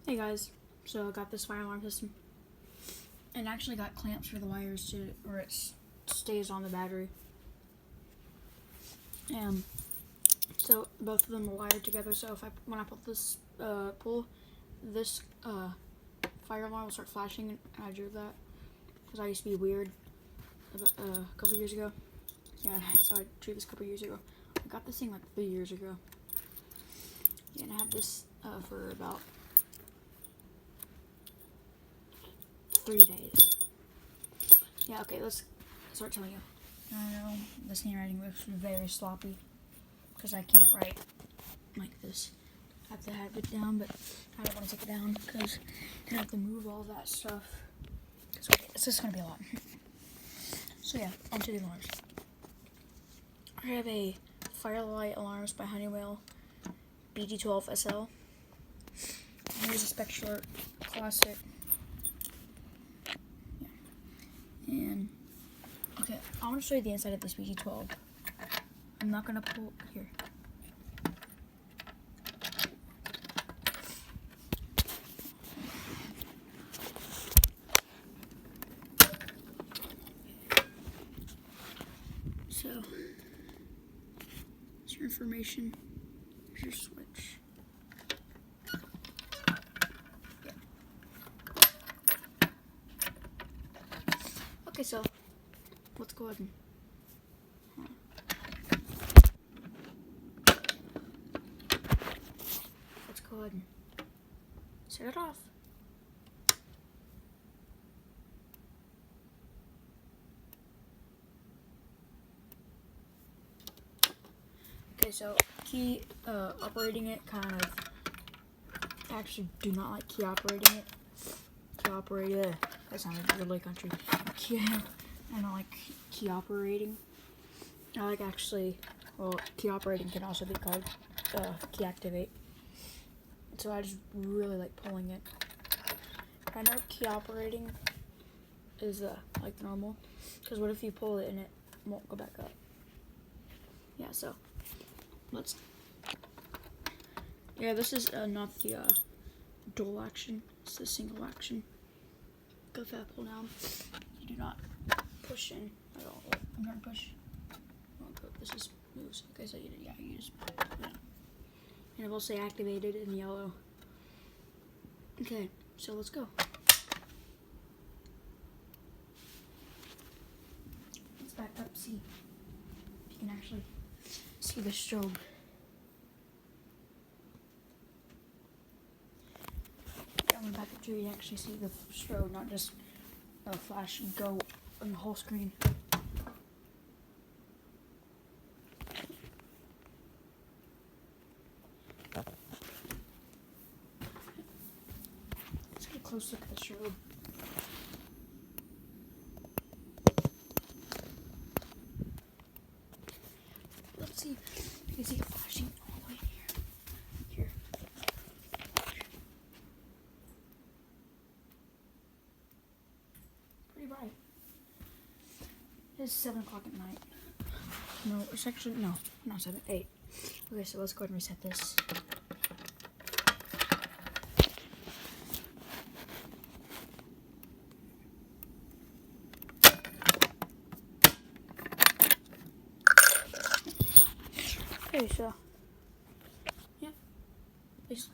Hey guys, so I got this fire alarm system and actually got clamps for the wires to where it stays on the battery. And so both of them are wired together, so when I pull this fire alarm will start flashing, and I drew that because I used to be weird a couple years ago. Yeah, so I drew this a couple years ago. I got this thing like 3 years ago. Yeah, and I had this for about 3 days. Yeah, okay, let's start telling you. I know this handwriting looks very sloppy because I can't write like this. I have to have it down, but I don't want to take it down because I have to move all that stuff. It's just going to be a lot. So yeah, onto the alarms. I have a Firelight Alarms by Honeywell BG12 SL. Here's a Spectral Classic. Yeah. And okay, I want to show you the inside of this BG12. I'm not gonna pull here. So, here's your information. Here's your switch. Yeah. Okay, so let's go ahead and go ahead and set it off. Okay, so key operating it actually do not like key operating it. Key operated, that sounded really country. I don't like key operating. I like key operating can also be called key activate. So I just really like pulling it. I know key operating is like normal, because what if you pull it and it won't go back up? Yeah, so this is not the dual action, it's the single action. Go if I pull down, you do not push in at all. I'm gonna push. This is moves. Okay, so you just and it will say activated in yellow. Okay, so let's go. Let's back up, see if you can actually see the strobe. Yeah, I'm back up to you actually see the strobe, not just a flash and go on the whole screen. Let's get a close look at the strobe. Let's see. You can see it flashing all the way here. Pretty bright. It's 7 o'clock at night. No, it's actually, no, not 7, 8. Okay, so let's go ahead and reset this. Okay, so, yeah, peace.